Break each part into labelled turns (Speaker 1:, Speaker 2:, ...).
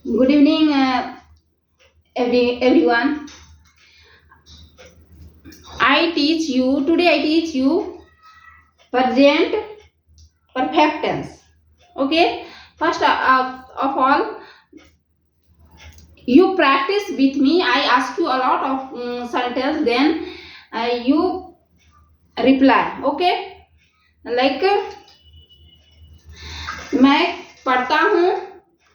Speaker 1: Good evening, everyone. Today I teach you present perfect tense. Okay. First of all, you practice with me. I ask you a lot of sentence, then you reply. Okay. Like मैं पढ़ता हूँ,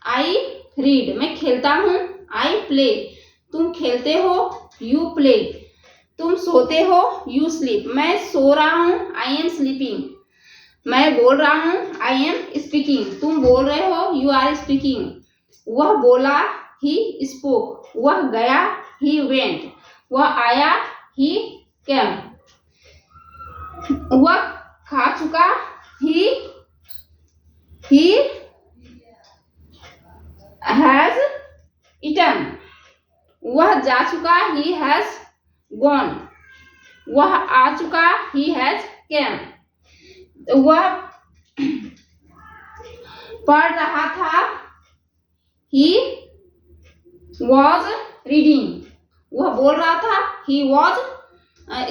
Speaker 1: I read. मैं खेलता हूँ, I play. तुम खेलते हो, you play. तुम सोते हो, you sleep. मैं सो रहा हूँ, I am sleeping. मैं बोल रहा हूँ, I am speaking. तुम बोल रहे हो, you are speaking. वह बोला, he spoke. वह गया, he went. वह आया, he came. वह खा चुका, he has eaten. वह जा चुका, he has gone. वह आ चुका, he has came. वह पढ़ रहा था, he was reading. वह बोल रहा था, he was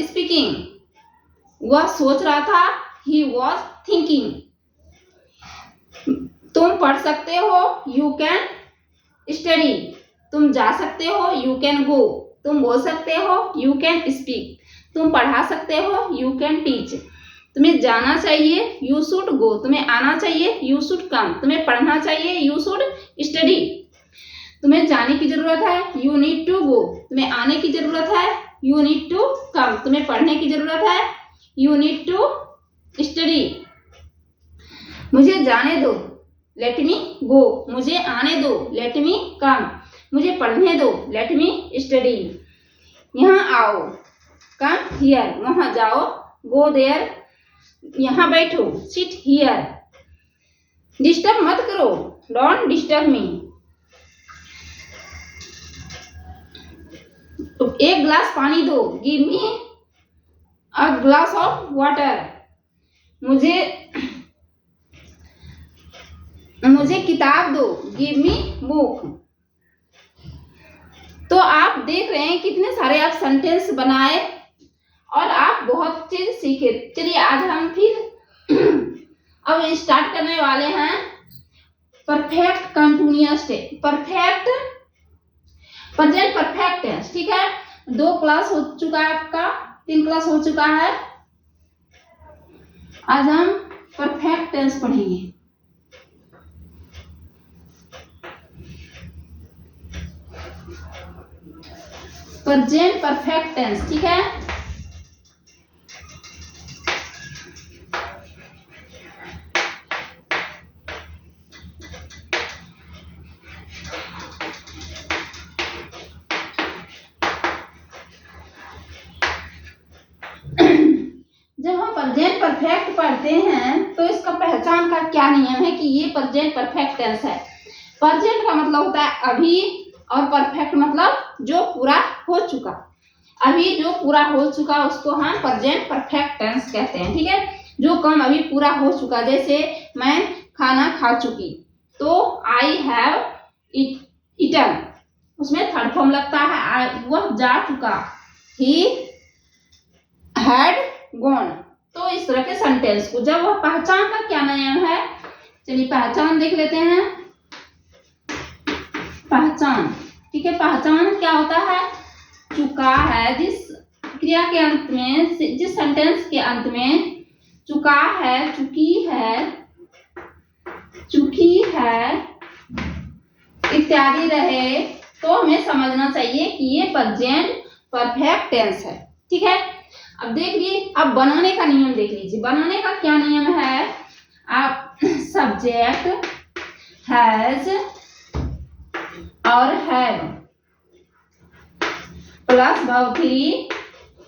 Speaker 1: speaking. वह सोच रहा था, he was thinking. तुम पढ़ सकते हो, you can study. तुम जा सकते हो, you can go. तुम बोल सकते हो, you can speak. तुम पढ़ा सकते हो, you can teach. तुम्हें जाना चाहिए, you should go. तुम्हें आना चाहिए, you should come. तुम्हें पढ़ना चाहिए, you should study. तुम्हें जाने की जरूरत है, you need to go. तुम्हें आने की जरूरत है, you need to come. तुम्हें पढ़ने की जरूरत है, you need to study. मुझे जाने दो, let me go. मुझे आने दो, let me come. मुझे पढ़ने दो, let me study. यहाँ आओ, come here. वहाँ जाओ, go there. यहाँ बैठो, sit here. डिस्टर्ब मत करो, don't disturb me. तो एक ग्लास पानी दो, give me a glass of water. मुझे किताब दो, give me book. तो आप देख रहे हैं कितने सारे आप सेंटेंस बनाए और आप बहुत चीज सीखे. चलिए आज हम फिर अब स्टार्ट करने वाले हैं perfect continuous tense, perfect present perfect tense. ठीक है, 2 क्लास हो चुका है आपका, 3 क्लास हो चुका है. आज हम परफेक्ट टेंस पढ़ेंगे. Present perfect tense. ठीक है, जब हम प्रेजेंट परफेक्ट पढ़ते हैं तो इसका पहचान का क्या नियम है कि ये प्रेजेंट परफेक्ट टेंस है. प्रेजेंट का मतलब होता है अभी और परफेक्ट मतलब जो पूरा हो चुका. अभी जो पूरा हो चुका उसको हम प्रेजेंट परफेक्ट टेंस कहते हैं. ठीक है, जो काम अभी पूरा हो चुका, जैसे मैं खाना खा चुकी तो आई हैव ईटन, उसमें थर्ड फॉर्म लगता है. वह जा चुका, ही हैड गॉन. तो इस तरह के सेंटेंस को जब वह पहचान का क्या नियम है, चलिए पहचान देख लेते हैं. पहचान, ठीक है, पहचान क्या होता है, चुका है. जिस क्रिया के अंत में, जिस सेंटेंस के अंत में चुका है, चुकी है इत्यादि रहे तो हमें समझना चाहिए कि ये प्रेजेंट परफेक्ट टेंस है. ठीक है, अब देखिए, अब बनाने का नियम देख लीजिए. बनाने का क्या नियम है, आप सब्जेक्ट हैज और have plus verb 3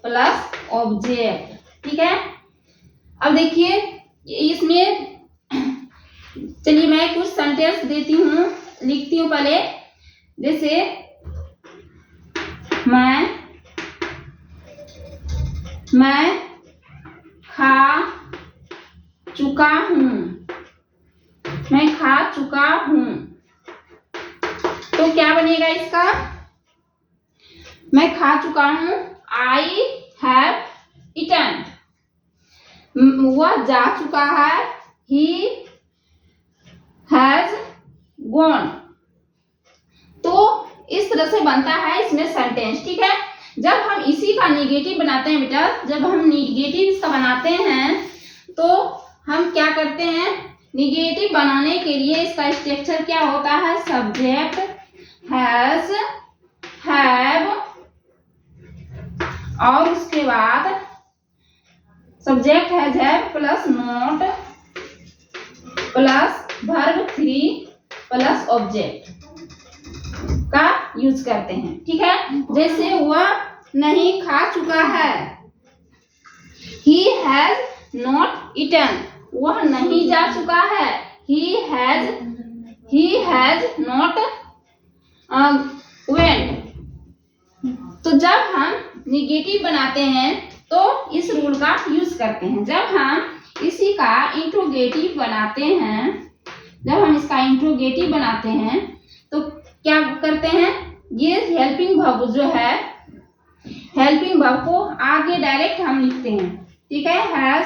Speaker 1: plus object. ठीक है, अब देखिए इसमें, चलिए मैं कुछ सेंटेंस देती हूँ, लिखती हूँ पहले. जैसे मैं खा चुका हूँ, मैं खा चुका हूँ. बनेगा इसका? मैं खा चुका हूँ, आई हैव ईटन। वह जा चुका है, ही हैज गॉन। तो इस तरह से बनता है इसमें सेंटेंस, ठीक है। जब हम इसी का निगेटिव बनाते हैं बेटा, जब हम निगेटिव इसका बनाते हैं तो हम क्या करते हैं, निगेटिव बनाने के लिए इसका स्ट्रक्चर क्या होता है, सब्जेक्ट हैज, हैव, और उसके बाद subject has have plus not plus verb 3 plus object का यूज करते हैं, ठीक है। जैसे वह नहीं खा चुका है, ही हैज नॉट ईटन। वह नहीं जा चुका है, ही हैज नॉट वेंट। तो जब हम निगेटिव बनाते हैं तो इस रूल का यूज करते हैं। जब हम इसी का इंट्रोगेटिव बनाते हैं, जब हम इसका इंट्रोगेटिव बनाते हैं तो क्या करते हैं, ये हेल्पिंग वर्ब जो है, हेल्पिंग वर्ब को आगे डायरेक्ट हम लिखते हैं, ठीक है। हैज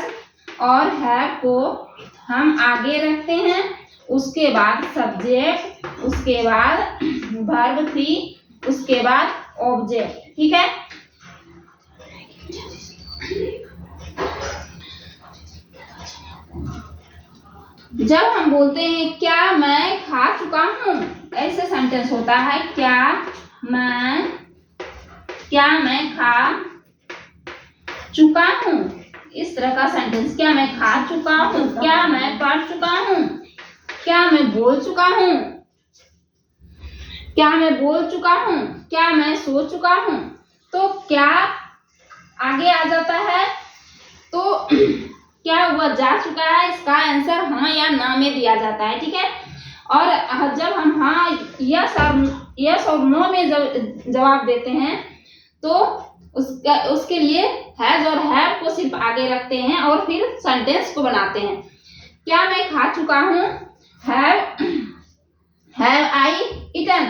Speaker 1: और हैव को हम आगे रखते हैं, उसके बाद सब्जेक्ट, उसके बाद वर्ब 3, उसके बाद ऑब्जेक्ट, ठीक है। जब हम बोलते हैं क्या मैं खा चुका हूँ, ऐसे सेंटेंस होता है, क्या मैं खा चुका हूँ, इस तरह का सेंटेंस, क्या मैं खा चुका हूँ, क्या मैं पढ़ चुका हूँ, क्या मैं बोल चुका हूँ, क्या मैं बोल चुका हूँ, क्या मैं सो चुका हूँ। तो क्या आगे आ जाता है, तो क्या वह जा चुका है, इसका आंसर हाँ या ना में दिया जाता है, ठीक है। और जब हम हाँ यस और नो में जवाब देते हैं तो उसके लिए हैज और हैव को सिर्फ आगे रखते हैं और फिर सेंटेंस को बनाते हैं। क्या मैं खा चुका हूँ, हैव आई ईटन।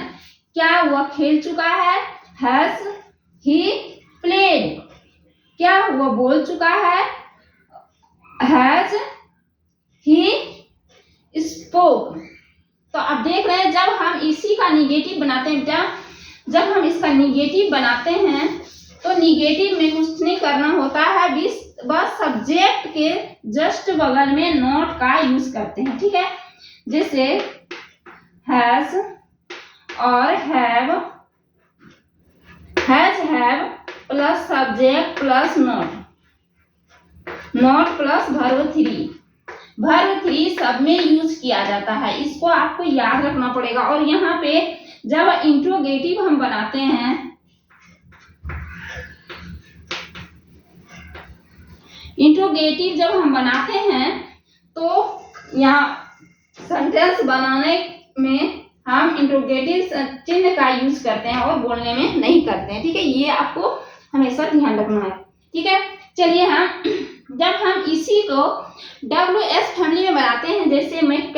Speaker 1: क्या वह खेल चुका है, हैज ही प्लेड। क्या वह बोल चुका है, हैज ही स्पोक। तो आप देख रहे हैं, जब हम इसी का निगेटिव बनाते हैं बेटा, जब हम इसका निगेटिव बनाते हैं तो निगेटिव में कुछ नहीं करना होता है, बस सब्जेक्ट के जस्ट बगल में नॉट का यूज करते हैं, ठीक है। जैसे हैज और have plus subject plus not plus verb 3। Verb 3 सब में यूज किया जाता है, इसको आपको याद रखना पड़ेगा। और यहाँ पे जब इंट्रोगेटिव हम बनाते हैं, इंट्रोगेटिव जब हम बनाते हैं तो यहाँ सेंटेंस बनाने में हम इंट्रोगेटिव चिन्ह का यूज करते हैं और बोलने में नहीं करते हैं, ठीक है। ये आपको हमेशा ध्यान रखना है, ठीक है। चलिए जब हम इसी को WS फैमिली में बनाते हैं, जैसे मैं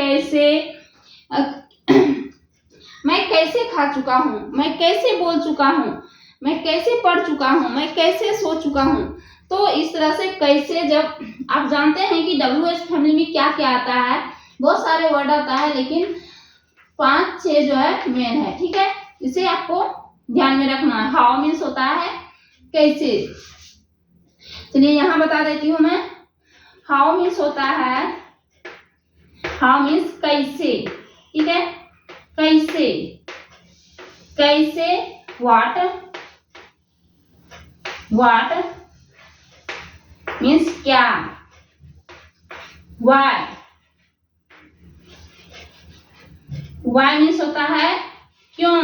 Speaker 1: कैसे खा चुका हूँ, मैं कैसे बोल चुका हूँ, मैं कैसे पढ़ चुका हूँ, मैं कैसे सो चुका हूँ। तो इस तरह से कैसे, जब आप जानते हैं कि WS फैमिली में क्या क्या आता है, बहुत सारे वर्ड आता है, लेकिन 5-6 जो है मेन है, ठीक है। इसे आपको ध्यान में रखना है। हाउ मीन्स होता है कैसे। चलिए यहाँ बता देती हूँ मैं। हाउ मीन्स होता है, हाउ मीन्स कैसे, ठीक है। कैसे व्हाट मीन्स क्या। वाई मीन्स होता है क्यों,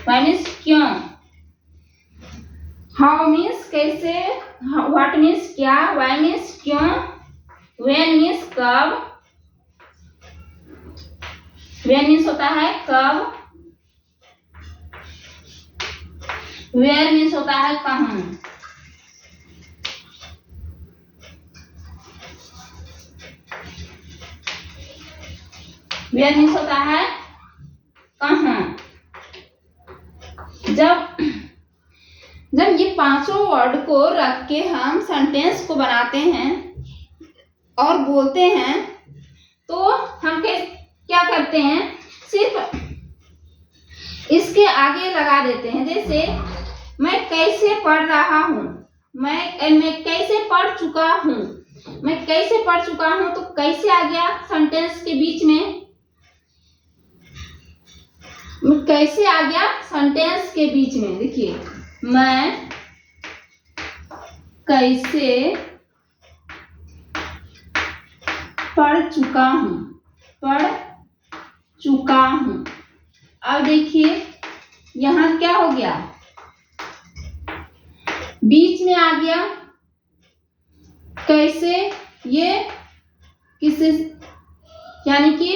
Speaker 1: वाई मीन्स क्यों। हाउ मीन्स कैसे, व्हाट मीन्स क्या, वाई मीन्स क्यों, व्हेन मीन्स कब, व्हेन मीन्स होता है कब, वेयर मीन्स होता है कहाँ। वेयर मीन्स होता है कहाँ। जब ये पांचों वर्ड को रख के हम सेंटेंस को बनाते हैं और बोलते हैं तो हम क्या करते हैं, सिर्फ इसके आगे लगा देते हैं। जैसे मैं कैसे पढ़ रहा हूँ, मैं कैसे पढ़ चुका हूँ, मैं कैसे पढ़ चुका हूँ, तो कैसे आ गया सेंटेंस के बीच में, कैसे आ गया सेंटेंस के बीच में। देखिए, मैं कैसे पढ़ चुका हूँ, अब देखिए यहाँ क्या हो गया, बीच में आ गया कैसे, ये किसी, यानी कि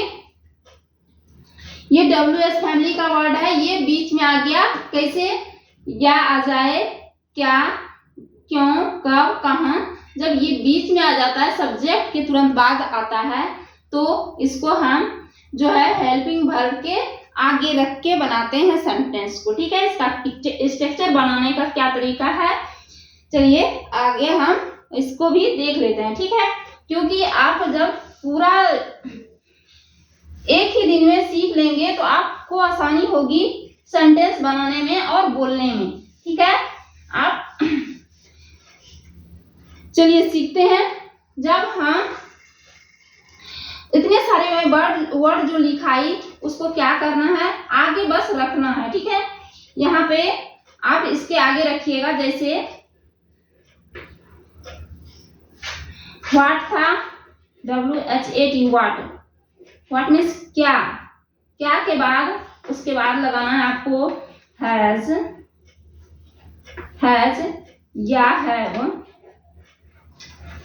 Speaker 1: ये WH फैमिली का वर्ड है, ये बीच में आ गया कैसे, या आ जाए, क्या, क्यों, कब, कहाँ। जब ये बीच में आ जाता है, सब्जेक्ट के तुरंत बाद आता है, तो इसको हम जो है हेल्पिंग वर्ब के आगे रख के बनाते हैं सेंटेंस को। ठीक है, इसका स्ट्रक्चर बनाने का क्या तरीका है, चलिए आगे हम इसको भी देख लेते हैं। ठीक है, क्योंकि आप जब पूरा एक ही दिन में सीख लेंगे तो आपको आसानी होगी सेंटेंस बनाने में और बोलने में। ठीक है, आप चलिए सीखते हैं। जब हम इतने सारे वर्ड जो लिखाई, उसको क्या करना है, आगे बस रखना है। ठीक है, यहाँ पे आप इसके आगे रखिएगा। जैसे व्हाट था, WHAT, व्हाट मीन्स क्या, क्या के बाद उसके बाद लगाना है आपको हैज या हैव।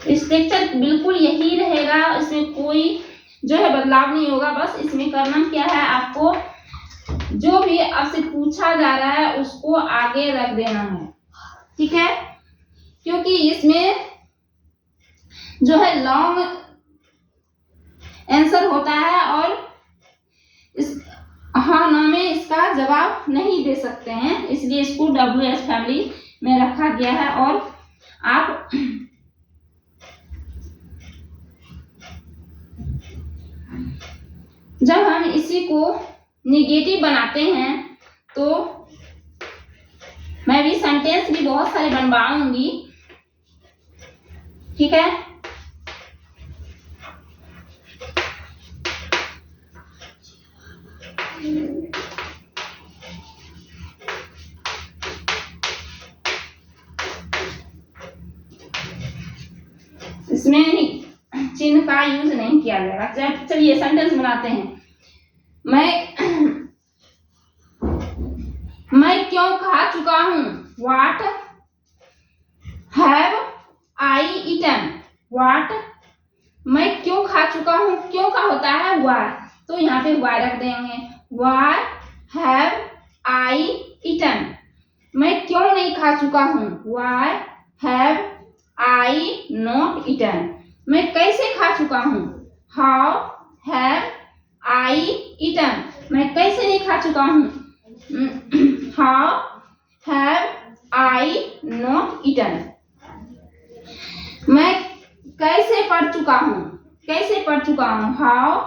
Speaker 1: स्ट्रक्चर बिल्कुल यही रहेगा, इसमें कोई जो है बदलाव नहीं होगा। बस इसमें करना क्या है, आपको जो भी आपसे पूछा जा रहा है उसको आगे रख देना है। ठीक है, क्योंकि इसमें जो है लॉन्ग आंसर होता है और इस हाँ ना में इसका जवाब नहीं दे सकते हैं, इसलिए इसको WH फैमिली में रखा गया है। और आप जब हम इसी को निगेटिव बनाते हैं तो मैं भी सेंटेंस भी बहुत सारे बनवाऊंगी। ठीक है, इसमें चिन्ह का यूज नहीं किया जाएगा। चलिए सेंटेंस बनाते हैं। मैं क्यों खा चुका हूँ, what have I eaten, what, मैं क्यों खा चुका हूँ, क्यों का होता है वाई, तो यहाँ पे वाई रख देंगे, वाई हैव आई ईटन। मैं क्यों नहीं खा चुका हूँ, why have I not eaten. मैं कैसे खा चुका हूँ, हाउ हैव आई ईटन। मैं कैसे नहीं खा चुका हूँ, how have I not eaten. मैं कैसे पढ़ चुका हूँ, कैसे पढ़ चुका हूँ, हाउ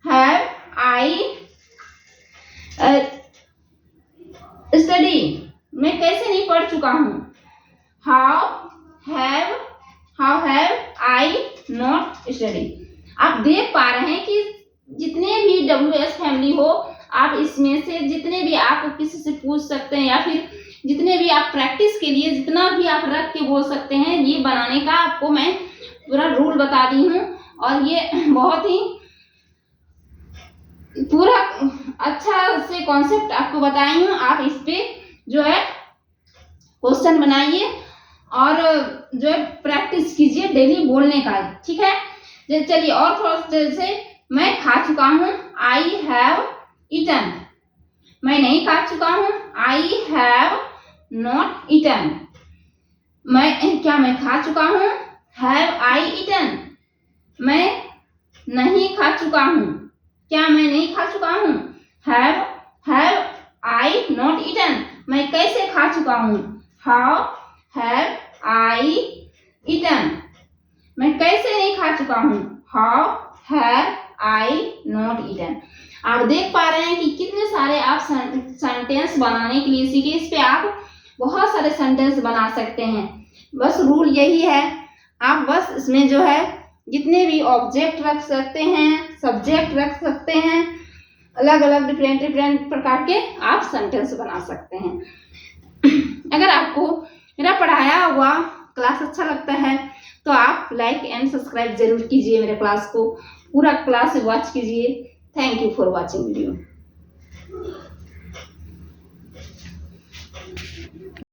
Speaker 1: हैव आई स्टडी। मैं कैसे नहीं पढ़ चुका हूँ, how have I not study. आप देख पा रहे हैं कि जितने भी WH फैमिली हो, आप इसमें से जितने भी आप किसी से पूछ सकते हैं या फिर जितने भी आप प्रैक्टिस के लिए जितना भी आप रख के बोल सकते हैं, ये बनाने का आपको मैं पूरा रूल बता दी हूँ। और ये बहुत ही पूरा अच्छा से कॉन्सेप्ट आपको बताई हूँ। आप इस पे जो है क्वेश्चन बनाइए और जो है प्रैक्टिस कीजिए डेली बोलने का। ठीक है, चलिए और थोड़ा से मैं खा चुका हूँ, आई हैव ईटन। मैं नहीं खा चुका हूँ, आई हैव नॉट ईटन। मैं खा चुका हूँ, हैव आई ईटन। मैं नहीं खा चुका हूँ, क्या मैं नहीं खा चुका हूँ, हैव आई नॉट ईटन, मैं कैसे खा चुका हूँ. हाउ हैव आई ईटन, मैं कैसे नहीं खा चुका हूँ. How have I not eaten. आप देख पा रहे हैं कि कितने सारे आप सेंटेंस बनाने के लिए सीखे. इस पे आप बहुत सारे सेंटेंस बना सकते हैं. बस रूल यही है, आप बस इसमें जो है जितने भी ऑब्जेक्ट रख सकते हैं, सब्जेक्ट रख सकते हैं, अलग अलग डिफरेंट प्रकार के आप सेंटेंस बना सकते हैं. अगर आपको मेरा पढ़ाया हुआ क्लास अच्छा लगता है तो आप लाइक एंड सब्सक्राइब जरूर कीजिए. मेरे क्लास को पूरा क्लास वॉच कीजिए. Thank you for watching video.